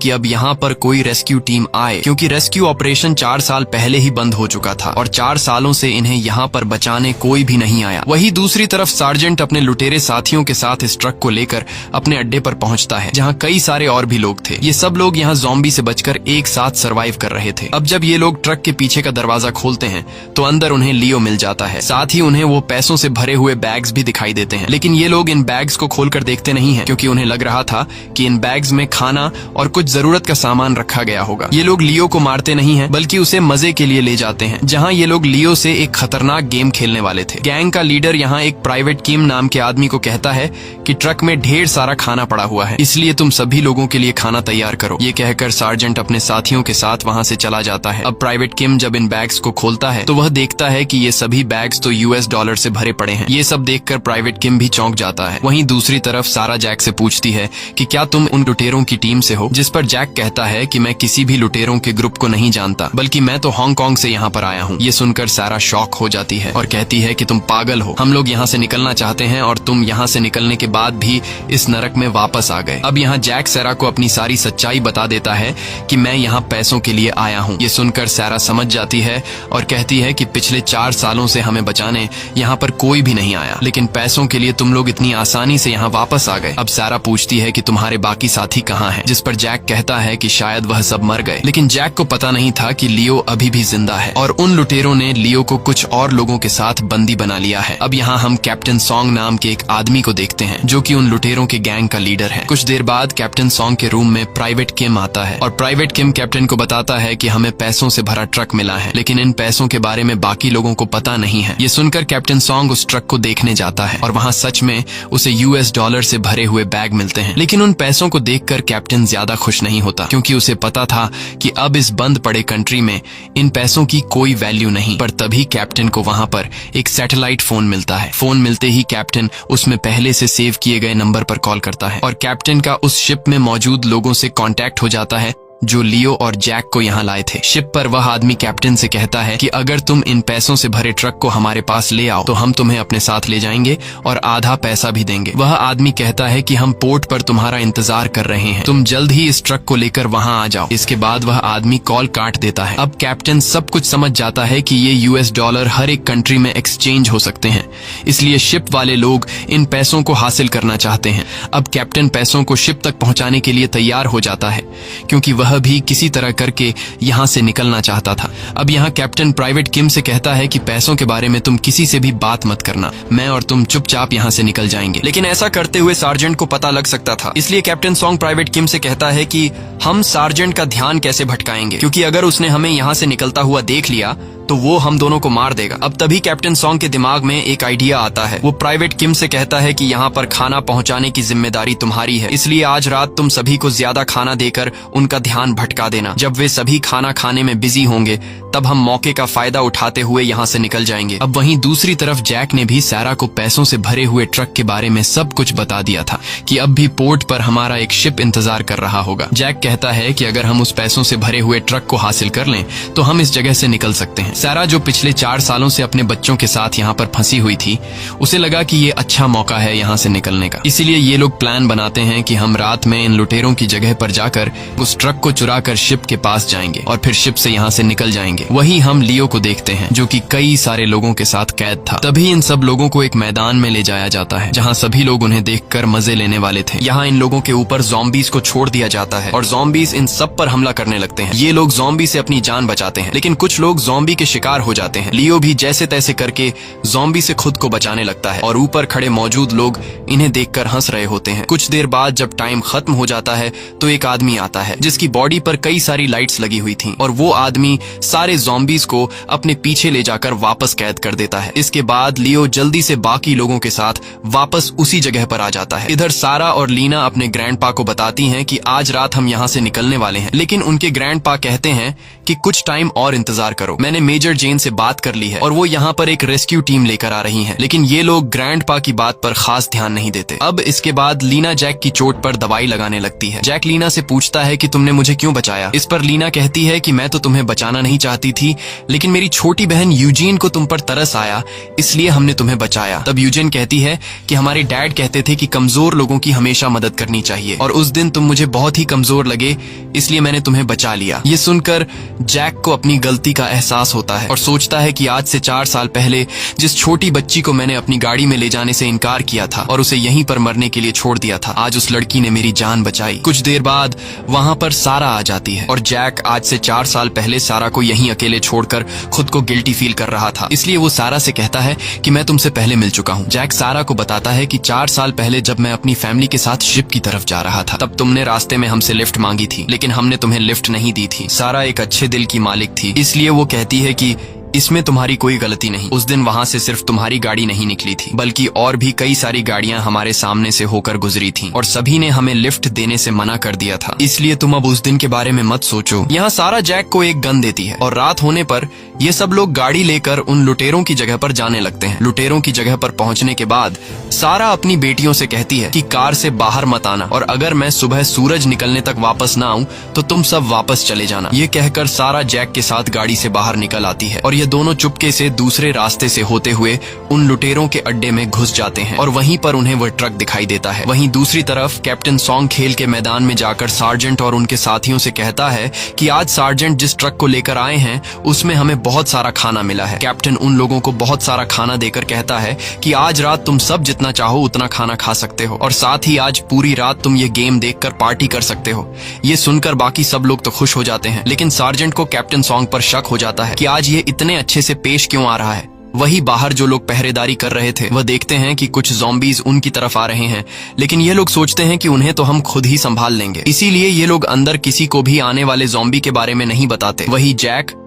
कि अब यहाँ पर कोई रेस्क्यू टीम आए, क्योंकि रेस्क्यू ऑपरेशन 4 साल पहले ही बंद हो चुका था और 4 सालों से इन्हें यहाँ पर बचाने कोई भी नहीं आया। वही दूसरी तरफ सार्जेंट अपने लुटेरे साथियों के साथ इस ट्रक को लेकर अपने अड्डे पर पहुंचता है, जहाँ कई सारे और भी लोग थे। ये सब लोग यहाँ ज़ॉम्बी से बचकर एक साथ सर्वाइव कर रहे थे। अब जब ये लोग ट्रक के पीछे का दरवाजा खोलते हैं तो अंदर उन्हें लियो मिल जाता है। साथ ही उन्हें वो पैसों से भरे हुए बैग्स भी दिखाई देते हैं, लेकिन ये लोग इन बैग्स को खोलकर देखते नहीं हैं, क्योंकि उन्हें लग रहा था कि इन बैग्स में खाना और कुछ जरूरत का सामान रखा गया होगा। ये लोग लियो को मारते नहीं हैं, बल्कि उसे मजे के लिए ले जाते हैं, जहाँ ये लोग लियो से एक खतरनाक गेम खेलने वाले थे। गैंग का लीडर यहाँ एक प्राइवेट किम नाम के आदमी को कहता है कि ट्रक में ढेर सारा खाना पड़ा हुआ है, इसलिए तुम सभी लोगों के लिए खाना तैयार करो। ये कहकर सार्जेंट अपने साथियों के साथ वहाँ से चला जाता है। अब प्राइवेट किम जब इन बैग्स को खोलता है तो वह देखता है कि ये सभी बैग्स तो $US से भरे पड़े हैं। ये सब देखकर प्राइवेट किम भी चौंक जाता है। वहीं दूसरी तरफ सारा जैक से पूछती है कि क्या तुम उन लुटेरों की टीम से हो, जिस पर जैक कहता है कि मैं किसी भी लुटेरों के ग्रुप को नहीं जानता, बल्कि मैं तो हांगकांग से यहाँ पर आया हूँ। ये सुनकर सारा शॉक हो जाती है और कहती है कि तुम पागल हो, हम लोग यहाँ से निकलना चाहते हैं और तुम यहाँ से निकलने के बाद भी इस नरक में वापस आ गए। अब यहाँ जैक सारा को अपनी सारी सच्चाई बता देता है कि मैं यहाँ पैसों के लिए आया हूँ। ये सुनकर सारा समझ जाती है और कहती है कि पिछले 4 सालों से हमें बचाने यहाँ पर कोई भी नहीं आया, लेकिन पैसों के लिए तुम लोग इतनी आसानी से यहाँ वापस आ गए। अब सारा पूछती है कि तुम्हारे बाकी साथी कहाँ हैं, जिस पर जैक कहता है कि शायद वह सब मर गए, लेकिन जैक को पता नहीं था कि लियो अभी भी जिंदा है और उन लुटेरों ने लियो को कुछ और लोगों के साथ बंदी बना लिया है। अब यहाँ हम कैप्टन सॉन्ग नाम के एक आदमी को देखते हैं, जो कि उन लुटेरों के गैंग का लीडर है। कुछ देर बाद कैप्टन सॉन्ग के रूम में प्राइवेट किम आता है और प्राइवेट किम कैप्टन को बताता है कि हमें पैसों से भरा ट्रक मिला है, लेकिन इन पैसों के बारे में बाकी लोगों को पता नहीं है। ये सुनकर कैप्टन सॉन्ग उस ट्रक को देखने जाता है और वहाँ सच में उसे $US से भरे हुए बैग मिलते हैं, लेकिन उन पैसों को देखकर कैप्टन ज्यादा खुश नहीं होता, क्योंकि उसे पता था कि अब इस बंद पड़े कंट्री में इन पैसों की कोई वैल्यू नहीं। पर तभी कैप्टन को वहाँ पर एक सैटेलाइट फोन मिलता है। फोन मिलते ही कैप्टन उसमें पहले से सेव किए गए नंबर पर कॉल करता है और कैप्टन का उस शिप में मौजूद लोगों से कांटेक्ट हो जाता है जो लियो और जैक को यहाँ लाए थे। शिप पर वह आदमी कैप्टन से कहता है कि अगर तुम इन पैसों से भरे ट्रक को हमारे पास ले आओ तो हम तुम्हें अपने साथ ले जाएंगे और आधा पैसा भी देंगे। वह आदमी कहता है कि हम पोर्ट पर तुम्हारा इंतजार कर रहे हैं, तुम जल्द ही इस ट्रक को लेकर वहाँ आ जाओ। इसके बाद वह आदमी कॉल काट देता है। अब कैप्टन सब कुछ समझ जाता है कि ये $US हर एक कंट्री में एक्सचेंज हो सकते हैं, इसलिए शिप वाले लोग इन पैसों को हासिल करना चाहते हैं। अब कैप्टन पैसों को शिप तक पहुँचाने के लिए तैयार हो जाता है, क्योंकि वह भी किसी तरह करके यहाँ से निकलना चाहता था। अब यहाँ कैप्टन प्राइवेट किम से कहता है कि पैसों के बारे में तुम किसी से भी बात मत करना, मैं और तुम चुपचाप यहाँ से निकल जाएंगे। लेकिन ऐसा करते हुए सार्जेंट को पता लग सकता था, इसलिए कैप्टन सॉन्ग प्राइवेट किम से कहता है कि हम सार्जेंट का ध्यान कैसे भटकाएंगे, क्योंकि अगर उसने हमें यहाँ से निकलता हुआ देख लिया तो वो हम दोनों को मार देगा। अब तभी कैप्टन सॉन्ग के दिमाग में एक आइडिया आता है। वो प्राइवेट किम से कहता है कि यहाँ पर खाना पहुँचाने की जिम्मेदारी तुम्हारी है, इसलिए आज रात तुम सभी को ज्यादा खाना देकर उनका ध्यान भटका देना। जब वे सभी खाना खाने में बिजी होंगे तब हम मौके का फायदा उठाते हुए यहाँ से निकल जाएंगे। अब वहीं दूसरी तरफ जैक ने भी सारा को पैसों से भरे हुए ट्रक के बारे में सब कुछ बता दिया था कि अब भी पोर्ट पर हमारा एक शिप इंतजार कर रहा होगा। जैक कहता है कि अगर हम उस पैसों से भरे हुए ट्रक को हासिल कर लें तो हम इस जगह से निकल सकते हैं। सारा जो पिछले 4 सालों से अपने बच्चों के साथ यहाँ पर फंसी हुई थी, उसे लगा कि ये अच्छा मौका है यहाँ से निकलने का, इसीलिए ये लोग प्लान बनाते हैं कि हम रात में इन लुटेरों की जगह पर जाकर उस ट्रक को चुरा कर शिप के पास जाएंगे और फिर शिप से यहाँ से निकल जाएंगे। वही हम लियो को देखते हैं, जो कि कई सारे लोगों के साथ कैद था। तभी इन सब लोगों को एक मैदान में ले जाया जाता है, जहाँ सभी लोग उन्हें देखकर मजे लेने वाले थे। यहाँ इन लोगों के ऊपर ज़ॉम्बीज को छोड़ दिया जाता है और ज़ॉम्बीज इन सब पर हमला करने लगते हैं। ये लोग ज़ॉम्बी से अपनी जान बचाते हैं, लेकिन कुछ लोग ज़ॉम्बी के शिकार हो जाते हैं। लियो भी जैसे तैसे करके ज़ॉम्बी से खुद को बचाने लगता है और ऊपर खड़े मौजूद लोग इन्हें देखकर हंस रहे होते हैं। कुछ देर बाद जब टाइम खत्म हो जाता है तो एक आदमी आता है जिसकी बॉडी पर कई सारी लाइट्स लगी हुई थी और वो आदमी सारे ज़ॉम्बीज को अपने पीछे ले जाकर वापस कैद कर देता है। इसके बाद लियो जल्दी से बाकी लोगों के साथ वापस उसी जगह पर आ जाता है। इधर सारा और लीना अपने ग्रैंडपा को बताती हैं कि आज रात हम यहाँ से निकलने वाले हैं, लेकिन उनके ग्रैंडपा कहते हैं कि कुछ टाइम और इंतजार करो, मैंने मेजर जेन से बात कर ली है और वो यहाँ पर एक रेस्क्यू टीम लेकर आ रही हैं। लेकिन ये लोग ग्रैंडपा की बात पर खास ध्यान नहीं नहीं देते। अब इसके बाद लीना जैक की चोट पर दवाई लगाने लगती है। जैक लीना से पूछता है कि तुमने मुझे क्यों बचाया। इस पर लीना कहती है कि मैं तो तुम्हें बचाना नहीं चाहती थी, लेकिन मेरी छोटी बहन यूजीन को तुम पर तरस आया, इसलिए हमने तुम्हें बचाया। तब यूजीन कहती है कि हमारे डैड कहते थे कि कमजोर लोगों की हमेशा मदद करनी चाहिए, और उस दिन तुम मुझे बहुत ही कमजोर लगे, इसलिए मैंने तुम्हें बचा लिया। ये सुनकर जैक को अपनी गलती का एहसास होता है और सोचता है कि आज से 4 साल पहले जिस छोटी बच्ची को मैंने अपनी गाड़ी में ले जाने से इनकार किया था और उसे यहीं पर मरने के लिए छोड़ दिया था, आज उस लड़की ने मेरी जान बचाई। कुछ देर बाद वहां पर सारा आ जाती है और जैक आज से 4 साल पहले सारा को यहीं अकेले छोड़कर खुद को गिल्टी फील कर रहा था, इसलिए वो सारा से कहता है कि मैं तुमसे पहले मिल चुका हूँ। जैक सारा को बताता है कि 4 साल पहले जब मैं अपनी फैमिली के साथ शिप की तरफ जा रहा था, तब तुमने रास्ते में हमसे लिफ्ट मांगी थी, लेकिन हमने तुम्हें लिफ्ट नहीं दी थी। सारा एक अच्छे दिल की मालिक थी, इसलिए वो कहती है कि इसमें तुम्हारी कोई गलती नहीं। उस दिन वहां से सिर्फ तुम्हारी गाड़ी नहीं निकली थी, बल्कि और भी कई सारी गाड़ियां हमारे सामने से होकर गुजरी थीं, और सभी ने हमें लिफ्ट देने से मना कर दिया था, इसलिए तुम अब उस दिन के बारे में मत सोचो। यहाँ सारा जैक को एक गन देती है और रात होने पर ये सब लोग गाड़ी लेकर उन लुटेरों की जगह पर जाने लगते हैं। लुटेरों की जगह पर पहुंचने के बाद सारा अपनी बेटियों से कहती है कि कार से बाहर मत आना, और अगर मैं सुबह सूरज निकलने तक वापस ना आऊं तो तुम सब वापस चले जाना। ये कहकर सारा जैक के साथ गाड़ी से बाहर निकल आती है और ये दोनों चुपके से दूसरे रास्ते से होते हुए उन लुटेरों के अड्डे में घुस जाते हैं और वहीं पर उन्हें वह ट्रक दिखाई देता है। वहीं दूसरी तरफ कैप्टन सॉन्ग खेल के मैदान में जाकर सार्जेंट और उनके साथियों से कहता है कि आज सार्जेंट जिस ट्रक को लेकर आए हैं उसमें हमें बहुत सारा खाना मिला है। कैप्टन उन लोगों को बहुत सारा खाना देकर कहता है कि आज रात तुम सब जितना चाहो उतना खाना खा सकते हो, और साथ ही आज पूरी रात तुम ये गेम देखकर पार्टी कर सकते हो। ये सुनकर बाकी सब लोग तो खुश हो जाते हैं, लेकिन सार्जेंट को कैप्टन सॉन्ग पर शक हो जाता है कि आज ये इतने अच्छे से पेश क्यों आ रहा है। वही बाहर जो लोग पहरेदारी कर रहे थे वह देखते हैं कि कुछ ज़ॉम्बीज उनकी तरफ आ रहे हैं, लेकिन ये लोग सोचते हैं कि उन्हें तो हम खुद ही संभाल लेंगे, इसीलिए ये लोग अंदर किसी को भी आने वाले ज़ॉम्बी के बारे में नहीं बताते। वही जैक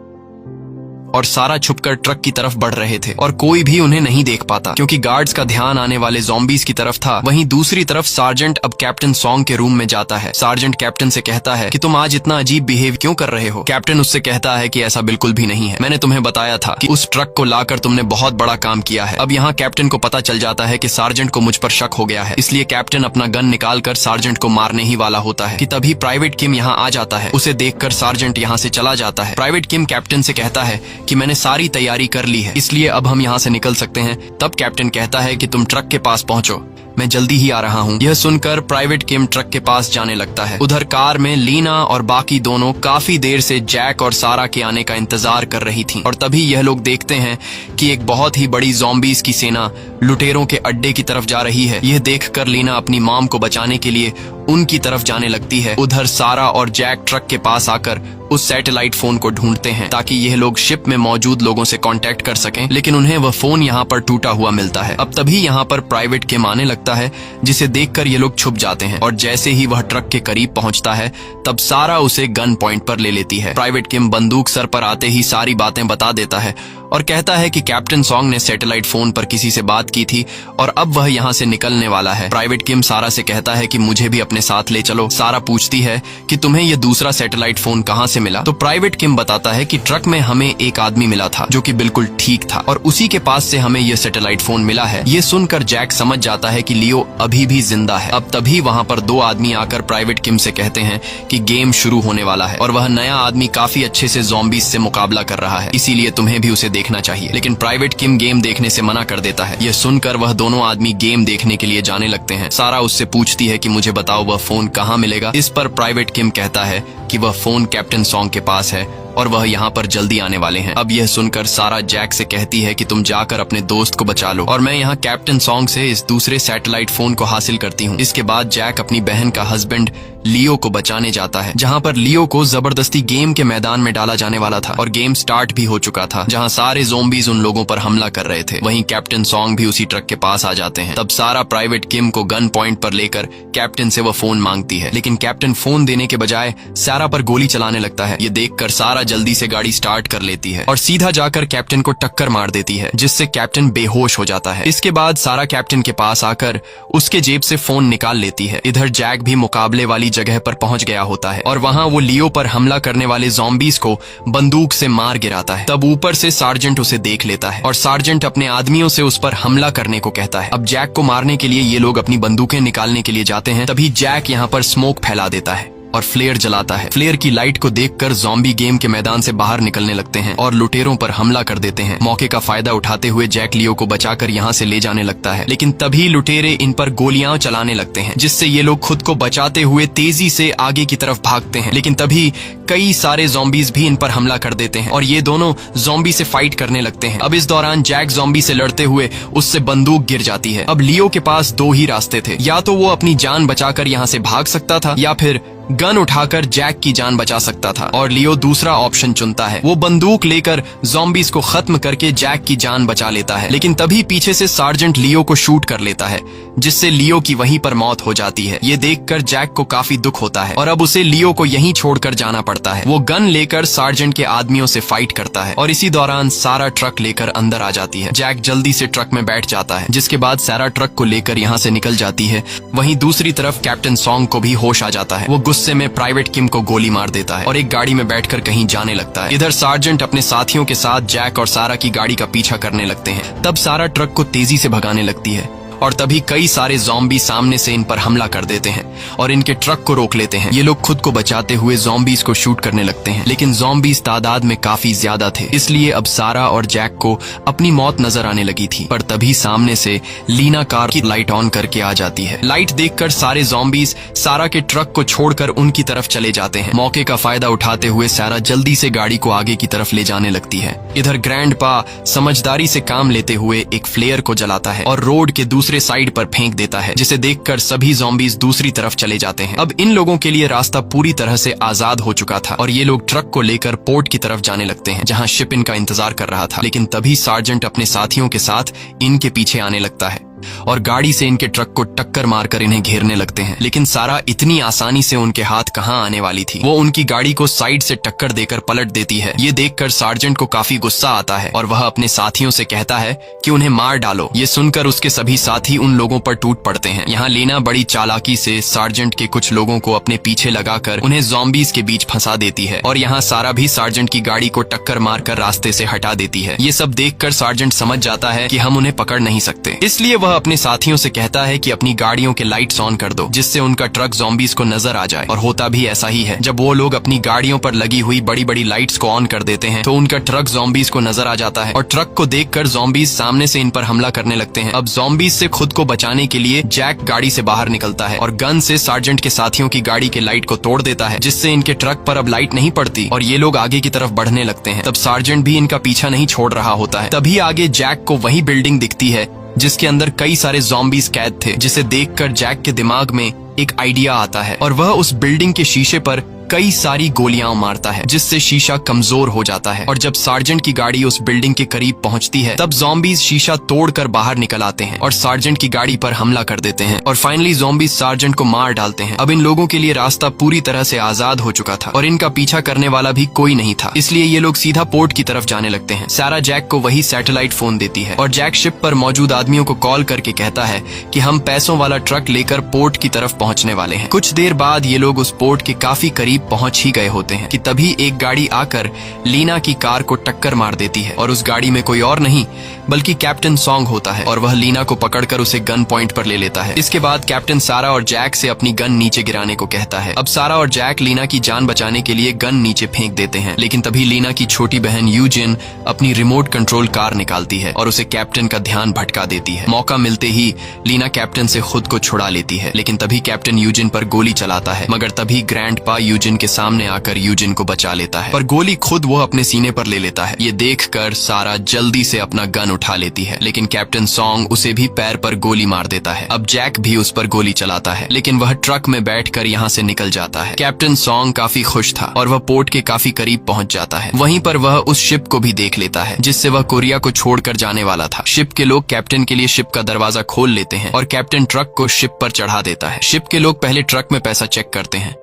और सारा छुपकर ट्रक की तरफ बढ़ रहे थे और कोई भी उन्हें नहीं देख पाता क्योंकि गार्ड्स का ध्यान आने वाले ज़ॉम्बीज की तरफ था। वहीं दूसरी तरफ सार्जेंट अब कैप्टन सॉन्ग के रूम में जाता है। सार्जेंट कैप्टन से कहता है कि तुम आज इतना अजीब बिहेव क्यों कर रहे हो। कैप्टन उससे कहता है कि ऐसा बिल्कुल भी नहीं है, मैंने तुम्हें बताया था कि उस ट्रक को लाकर तुमने बहुत बड़ा काम किया है। अब यहाँ कैप्टन को पता चल जाता है कि सार्जेंट को मुझ पर शक हो गया है, इसलिए कैप्टन अपना गन निकालकर सार्जेंट को मारने ही वाला होता है कि तभी प्राइवेट किम यहाँ आ जाता है। उसे देखकर सार्जेंट यहाँ से चला जाता है। प्राइवेट किम कैप्टन से कहता है कि मैंने सारी तैयारी कर ली है, इसलिए अब हम यहाँ से निकल सकते हैं। तब कैप्टन कहता है कि तुम ट्रक के पास पहुंचो, मैं जल्दी ही आ रहा हूँ। यह सुनकर प्राइवेट किम ट्रक के पास जाने लगता है। उधर कार में लीना और बाकी दोनों काफी देर से जैक और सारा के आने का इंतजार कर रही थीं, और तभी यह लोग देखते हैं कि एक बहुत ही बड़ी ज़ॉम्बीज की सेना लुटेरों के अड्डे की तरफ जा रही है। यह देखकर लीना अपनी मॉम को बचाने के लिए उनकी तरफ जाने लगती है। उधर सारा और जैक ट्रक के पास आकर उस सैटेलाइट फोन को ढूंढते हैं ताकि यह लोग शिप में मौजूद लोगों से कांटेक्ट कर सकें, लेकिन उन्हें वह फोन यहाँ पर टूटा हुआ मिलता है। अब तभी यहाँ पर प्राइवेट किम आने लगता है, जिसे देखकर ये लोग छुप जाते हैं, और जैसे ही वह ट्रक के करीब पहुंचता है तब सारा उसे गन पॉइंट पर ले लेती है। प्राइवेट किम बंदूक सर पर आते ही सारी बातें बता देता है और कहता है कि कैप्टन सॉन्ग ने सैटेलाइट फोन पर किसी से बात की थी और अब वह यहाँ से निकलने वाला है। प्राइवेट किम सारा से कहता है कि मुझे भी अपने साथ ले चलो। सारा पूछती है कि तुम्हें यह दूसरा सैटेलाइट फोन कहाँ से मिला, तो प्राइवेट किम बताता है कि ट्रक में हमें एक आदमी मिला था जो कि बिल्कुल ठीक था और उसी के पास से हमें यह सैटेलाइट फोन मिला है। ये सुनकर जैक समझ जाता है कि लियो अभी भी जिंदा है। अब तभी वहाँ पर 2 आदमी आकर प्राइवेट किम से कहते हैं कि गेम शुरू होने वाला है और वह नया आदमी काफी अच्छे से ज़ॉम्बीज से मुकाबला कर रहा है, इसीलिए तुम्हें भी उसे देखना चाहिए। लेकिन प्राइवेट किम गेम देखने से मना कर देता है। यह सुनकर वह दोनों आदमी गेम देखने के लिए जाने लगते हैं। सारा उससे पूछती है कि मुझे बताओ वह फोन कहाँ मिलेगा। इस पर प्राइवेट किम कहता है कि वह फोन कैप्टन सॉन्ग के पास है और वह यहाँ पर जल्दी आने वाले हैं। अब यह सुनकर सारा जैक से कहती है कि तुम जाकर अपने दोस्त को बचा लो और मैं यहाँ कैप्टन सॉन्ग से इस दूसरे सैटेलाइट फोन को हासिल करती हूँ। इसके बाद जैक अपनी बहन का हस्बैंड लियो को बचाने जाता है, जहाँ पर लियो को जबरदस्ती गेम के मैदान में डाला जाने वाला था और गेम स्टार्ट भी हो चुका था, जहाँ सारे ज़ॉम्बीज उन लोगों पर हमला कर रहे थे। वहीं कैप्टन सॉन्ग भी उसी ट्रक के पास आ जाते हैं। तब सारा प्राइवेट किम को गन पॉइंट पर लेकर कैप्टन से वह फोन मांगती है, लेकिन कैप्टन फोन देने के बजाय सारा पर गोली चलाने लगता है। ये देखकर सारा जल्दी से गाड़ी स्टार्ट कर लेती है और सीधा जाकर कैप्टन को टक्कर मार देती है, जिससे कैप्टन बेहोश हो जाता है। इसके बाद सारा कैप्टन के पास आकर उसके जेब से फोन निकाल लेती है। इधर जैक भी मुकाबले वाली जगह पर पहुंच गया होता है और वहां वो लियो पर हमला करने वाले ज़ॉम्बीज को बंदूक से मार गिराता है। तब ऊपर से सार्जेंट उसे देख लेता है और सार्जेंट अपने आदमियों से उस पर हमला करने को कहता है। अब जैक को मारने के लिए ये लोग अपनी बंदूकें निकालने के लिए जाते हैं। तभी जैक यहाँ पर स्मोक फैला देता है और फ्लेयर जलाता है। फ्लेयर की लाइट को देखकर ज़ॉम्बी गेम के मैदान से बाहर निकलने लगते हैं और लुटेरों पर हमला कर देते हैं। मौके का फायदा उठाते हुए जैक लियो को बचाकर यहाँ से ले जाने लगता है, लेकिन तभी लुटेरे इन पर गोलियां चलाने लगते हैं, जिससे ये लोग खुद को बचाते हुए तेजी से आगे की तरफ भागते हैं। लेकिन तभी कई सारे ज़ॉम्बीज भी इन पर हमला कर देते हैं और ये दोनों ज़ॉम्बी से फाइट करने लगते हैं। अब इस दौरान जैक ज़ॉम्बी से लड़ते हुए उससे बंदूक गिर जाती है। अब लियो के पास दो ही रास्ते थे, या तो वो अपनी जान बचाकर यहाँ से भाग सकता था या फिर गन उठाकर जैक की जान बचा सकता था। और लियो दूसरा ऑप्शन चुनता है। वो बंदूक लेकर ज़ॉम्बीज को खत्म करके जैक की जान बचा लेता है, लेकिन तभी पीछे से सार्जेंट लियो को शूट कर लेता है, जिससे लियो की वहीं पर मौत हो जाती है। ये देखकर जैक को काफी दुख होता है और अब उसे लियो को यहीं छोड़कर जाना पड़ता है। वो गन लेकर सार्जेंट के आदमियों से फाइट करता है और इसी दौरान सारा ट्रक लेकर अंदर आ जाती है। जैक जल्दी से ट्रक में बैठ जाता है, जिसके बाद सारा ट्रक को लेकर यहाँ से निकल जाती है। वहीं दूसरी तरफ कैप्टन सॉन्ग को भी होश आ जाता है। वो गुस्से में प्राइवेट किम को गोली मार देता है और एक गाड़ी में बैठकर कहीं जाने लगता है। इधर सार्जेंट अपने साथियों के साथ जैक और सारा की गाड़ी का पीछा करने लगते हैं। तब सारा ट्रक को तेजी से भगाने लगती है और तभी कई सारे ज़ॉम्बी सामने से इन पर हमला कर देते हैं और इनके ट्रक को रोक लेते हैं। ये लोग खुद को बचाते हुए ज़ॉम्बीज को शूट करने लगते हैं, लेकिन ज़ॉम्बीज तादाद में काफी ज्यादा थे, इसलिए अब सारा और जैक को अपनी मौत नजर आने लगी थी। पर तभी सामने से लीना कार की लाइट ऑन करके आ जाती है। लाइट देखकर सारे ज़ॉम्बीज सारा के ट्रक को छोड़कर उनकी तरफ चले जाते हैं। मौके का फायदा उठाते हुए सारा जल्दी से गाड़ी को आगे की तरफ ले जाने लगती है। इधर ग्रैंडपा समझदारी से काम लेते हुए एक फ्लेयर को जलाता है और रोड के दूसरे साइड पर फेंक देता है, जिसे देखकर सभी ज़ॉम्बीज दूसरी तरफ चले जाते हैं। अब इन लोगों के लिए रास्ता पूरी तरह से आजाद हो चुका था और ये लोग ट्रक को लेकर पोर्ट की तरफ जाने लगते हैं, जहां शिप इनका इंतजार कर रहा था। लेकिन तभी सार्जेंट अपने साथियों के साथ इनके पीछे आने लगता है और गाड़ी से इनके ट्रक को टक्कर मारकर इन्हें घेरने लगते हैं। लेकिन सारा इतनी आसानी से उनके हाथ कहां आने वाली थी। वो उनकी गाड़ी को साइड से टक्कर देकर पलट देती है। ये देखकर सार्जेंट को काफी गुस्सा आता है और वह अपने साथियों से कहता है कि उन्हें मार डालो। ये सुनकर उसके सभी साथी उन लोगों पर टूट पड़ते हैं। यहाँ लेना बड़ी चालाकी से सार्जेंट के कुछ लोगों को अपने पीछे लगाकर उन्हें ज़ॉम्बीज के बीच फंसा देती है और यहाँ सारा भी सार्जेंट की गाड़ी को टक्कर मारकर रास्ते से हटा देती है। ये सब देखकर सार्जेंट समझ जाता है कि हम उन्हें पकड़ नहीं सकते, इसलिए वह अपने साथियों से कहता है कि अपनी गाड़ियों के लाइट्स ऑन कर दो, जिससे उनका ट्रक ज़ॉम्बीज को नजर आ जाए। और होता भी ऐसा ही है। जब वो लोग अपनी गाड़ियों पर लगी हुई बड़ी बड़ी लाइट्स को ऑन कर देते हैं तो उनका ट्रक ज़ॉम्बीज को नजर आ जाता है और ट्रक को देखकर ज़ॉम्बीज सामने से इन पर हमला करने लगते हैं। अब ज़ॉम्बीज से खुद को बचाने के लिए जैक गाड़ी से बाहर निकलता है और गन से सार्जेंट के साथियों की गाड़ी के लाइट को तोड़ देता है, जिससे इनके ट्रक पर अब लाइट नहीं पड़ती और ये लोग आगे की तरफ बढ़ने लगते हैं। तब सार्जेंट भी इनका पीछा नहीं छोड़ रहा होता है। तभी आगे जैक को वही बिल्डिंग दिखती है जिसके अंदर कई सारे ज़ॉम्बीज कैद थे, जिसे देखकर जैक के दिमाग में एक आइडिया आता है और वह उस बिल्डिंग के शीशे पर कई सारी गोलियां मारता है, जिससे शीशा कमजोर हो जाता है। और जब सार्जेंट की गाड़ी उस बिल्डिंग के करीब पहुंचती है तब ज़ॉम्बीज शीशा तोड़कर बाहर निकल आते हैं और सार्जेंट की गाड़ी पर हमला कर देते हैं और फाइनली ज़ॉम्बीज सार्जेंट को मार डालते हैं। अब इन लोगों के लिए रास्ता पूरी तरह से आजाद हो चुका था और इनका पीछा करने वाला भी कोई नहीं था, इसलिए ये लोग सीधा पोर्ट की तरफ जाने लगते हैं। सारा जैक को वही सैटेलाइट फोन देती है और जैक शिप पर मौजूद आदमियों को कॉल करके कहता है कि हम पैसों वाला ट्रक लेकर पोर्ट की तरफ पहुंचने वाले हैं। कुछ देर बाद ये लोग उस पोर्ट के काफी करीब पहुंच ही गए होते हैं कि तभी एक गाड़ी आकर लीना की कार को टक्कर मार देती है और उस गाड़ी में कोई और नहीं बल्कि कैप्टन सॉन्ग होता है और वह लीना को पकड़कर उसे गन पॉइंट पर ले लेता है। इसके बाद कैप्टन सारा और जैक से अपनी गन नीचे गिराने को कहता है। अब सारा और जैक लीना की जान बचाने के लिए गन नीचे फेंक देते हैं, लेकिन तभी लीना की छोटी बहन यूजिन अपनी रिमोट कंट्रोल कार निकालती है और उसे कैप्टन का ध्यान भटका देती है। मौका मिलते ही लीना कैप्टन से खुद को छुड़ा लेती है, लेकिन तभी कैप्टन यूजिन पर गोली चलाता है, मगर तभी ग्रैंडपा यूजिन के सामने आकर यूजिन को बचा लेता है, पर गोली खुद वो अपने सीने पर ले लेता है। ये देखकर सारा जल्दी से अपना गन उठा लेती है, लेकिन कैप्टन सॉन्ग उसे भी पैर पर गोली मार देता है। अब जैक भी उस पर गोली चलाता है, लेकिन वह ट्रक में बैठकर यहाँ से निकल जाता है। कैप्टन सॉन्ग काफी खुश था और वह पोर्ट के काफी करीब पहुंच जाता है। वहीं पर वह उस शिप को भी देख लेता है जिससे वह कोरिया को छोड़कर जाने वाला था। शिप के लोग कैप्टन के लिए शिप का दरवाजा खोल लेते हैं और कैप्टन ट्रक को शिप पर चढ़ा देता है। शिप के लोग पहले ट्रक में पैसा चेक करते हैं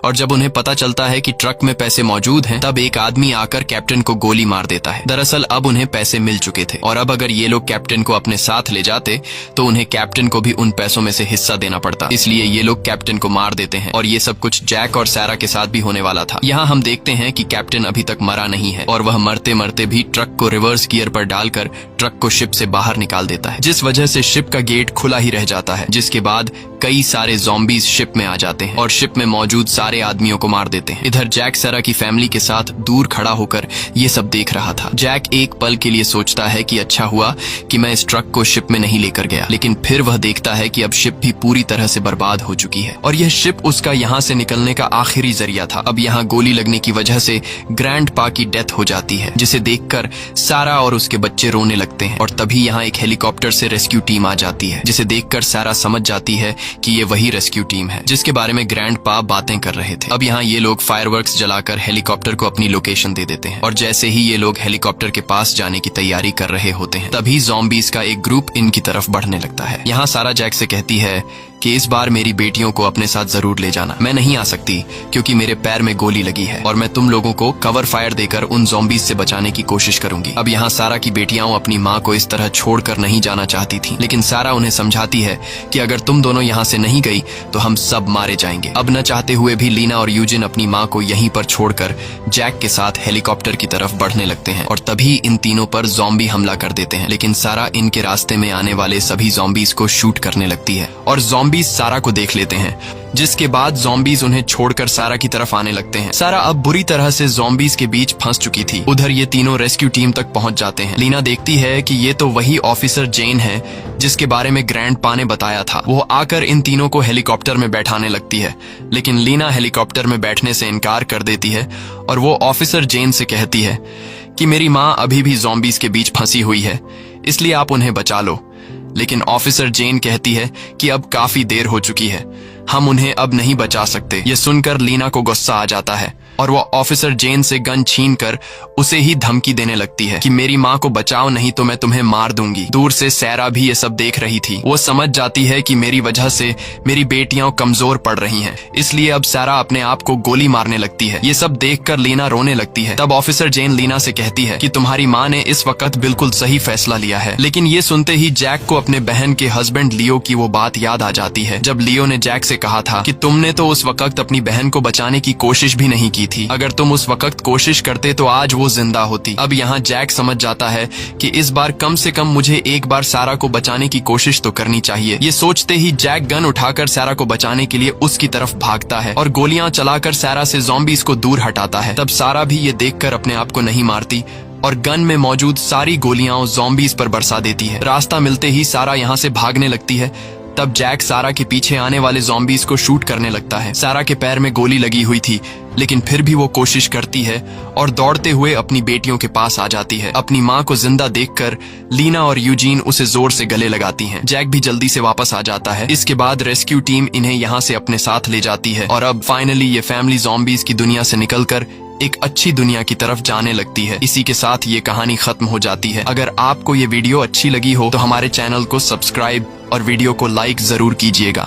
और जब उन्हें पता चलता है कि ट्रक में पैसे मौजूद हैं, तब एक आदमी आकर कैप्टन को गोली मार देता है। दरअसल अब उन्हें पैसे मिल चुके थे और अब अगर ये लोग कैप्टन को अपने साथ ले जाते तो उन्हें कैप्टन को भी उन पैसों में से हिस्सा देना पड़ता। इसलिए ये लोग कैप्टन को मार देते हैं और ये सब कुछ जैक और सैरा के साथ भी होने वाला था। यहाँ हम देखते हैं कि कैप्टन अभी तक मरा नहीं है और वह मरते मरते भी ट्रक को रिवर्स गियर पर डालकर ट्रक को शिप से बाहर निकाल देता है, जिस वजह से शिप का गेट खुला ही रह जाता है। जिसके बाद कई सारे ज़ॉम्बीज शिप में आ जाते हैं और शिप में मौजूद सारे आदमियों को मार देते हैं। इधर जैक सैरा की फैमिली के साथ दूर खड़ा होकर ये सब देख रहा था। जैक एक पल के लिए सोचता है कि अच्छा हुआ कि मैं इस ट्रक को शिप में नहीं लेकर गया, लेकिन फिर वह देखता है कि अब शिप भी पूरी तरह से बर्बाद हो चुकी है और यह शिप उसका यहाँ से निकलने का आखिरी जरिया था। अब यहाँ गोली लगने की वजह से ग्रैंडपा की डेथ हो जाती है, जिसे देखकर सारा और उसके बच्चे रोने लगते हैं और तभी यहाँ एक हेलीकॉप्टर से रेस्क्यू टीम आ जाती है, जिसे देखकर सारा समझ जाती है कि ये वही रेस्क्यू टीम है जिसके बारे में ग्रैंडपा बातें कर रहे थे। अब यहाँ ये लोग फायरवर्क्स जलाकर हेलीकॉप्टर को अपनी लोकेशन दे देते हैं और जैसे ही ये लोग हेलीकॉप्टर के पास जाने की तैयारी कर रहे होते हैं, तभी ज़ॉम्बीज का एक ग्रुप इनकी तरफ बढ़ने लगता है। यहाँ सारा जैक से कहती है कि इस बार मेरी बेटियों को अपने साथ जरूर ले जाना। मैं नहीं आ सकती क्योंकि मेरे पैर में गोली लगी है और मैं तुम लोगों को कवर फायर देकर उन ज़ॉम्बीज से बचाने की कोशिश करूंगी। अब यहाँ सारा की बेटियां अपनी माँ को इस तरह छोड़कर नहीं जाना चाहती थी, लेकिन सारा उन्हें समझाती है कि अगर तुम दोनों यहाँ से नहीं गई तो हम सब मारे जाएंगे। अब न चाहते हुए भी लीना और यूजिन अपनी माँ को यहीं पर छोड़कर जैक के साथ हेलीकॉप्टर की तरफ बढ़ने लगते हैं और तभी इन तीनों पर ज़ॉम्बी हमला कर देते हैं, लेकिन सारा इनके रास्ते में आने वाले सभी ज़ॉम्बीज को शूट करने लगती है और ज़ॉम्बीज सारा को देख लेते हैं, जिसके बाद ज़ॉम्बीज उन्हें छोड़कर सारा की तरफ आने लगते हैं। सारा अब बुरी तरह से ज़ॉम्बीज के बीच फंस चुकी थी। उधर ये तीनों रेस्क्यू टीम तक पहुंच जाते हैं। लीना देखती है कि ये तो वही ऑफिसर जेन है जिसके बारे में ग्रैंडपा ने बताया था। वो आकर इन तीनों को हेलीकॉप्टर में बैठाने लगती है, लेकिन लीना हेलीकॉप्टर में बैठने से इनकार कर देती है और वो ऑफिसर जेन से कहती है कि मेरी माँ अभी भी ज़ॉम्बीज के बीच फंसी हुई है, इसलिए आप उन्हें बचा लो। लेकिन ऑफिसर जेन कहती है कि अब काफी देर हो चुकी है, हम उन्हें अब नहीं बचा सकते। ये सुनकर लीना को गुस्सा आ जाता है और वो ऑफिसर जेन से गन छीनकर उसे ही धमकी देने लगती है कि मेरी माँ को बचाओ नहीं तो मैं तुम्हें मार दूंगी। दूर से सैरा भी ये सब देख रही थी। वो समझ जाती है कि मेरी वजह से मेरी बेटियां कमजोर पड़ रही हैं, इसलिए अब सैरा अपने आप को गोली मारने लगती है। ये सब देखकर लीना रोने लगती है। तब ऑफिसर जेन लीना से कहती है कि तुम्हारी माँ ने इस वक्त बिल्कुल सही फैसला लिया है। लेकिन ये सुनते ही जैक को अपने बहन के हस्बैंड लियो की वो बात याद आ जाती है, जब लियो ने जैक से कहा था कि तुमने तो उस वक्त अपनी बहन को बचाने की कोशिश भी नहीं की थी। अगर तुम उस वक्त कोशिश करते तो आज वो जिंदा होती। अब यहाँ जैक समझ जाता है कि इस बार कम से कम मुझे एक बार सारा को बचाने की कोशिश तो करनी चाहिए। ये सोचते ही जैक गन उठाकर सारा को बचाने के लिए उसकी तरफ भागता है और गोलियां चलाकर सारा से ज़ॉम्बीज को दूर हटाता है। तब सारा भी ये देखकर अपने आप को नहीं मारती और गन में मौजूद सारी गोलियां ज़ॉम्बीज पर बरसा देती है। रास्ता मिलते ही सारा यहाँ से भागने लगती है। तब जैक सारा के पीछे आने वाले ज़ॉम्बीज को शूट करने लगता है। सारा के पैर में गोली लगी हुई थी, लेकिन फिर भी वो कोशिश करती है और दौड़ते हुए अपनी बेटियों के पास आ जाती है। अपनी माँ को जिंदा देखकर लीना और यूजीन उसे जोर से गले लगाती हैं। जैक भी जल्दी से वापस आ जाता है। इसके बाद रेस्क्यू टीम इन्हें यहाँ से अपने साथ ले जाती है और अब फाइनली ये फैमिली ज़ॉम्बीज की दुनिया से निकलकर एक अच्छी दुनिया की तरफ जाने लगती है। इसी के साथ ये कहानी खत्म हो जाती है। अगर आपको ये वीडियो अच्छी लगी हो तो हमारे चैनल को सब्सक्राइब और वीडियो को लाइक जरूर कीजिएगा।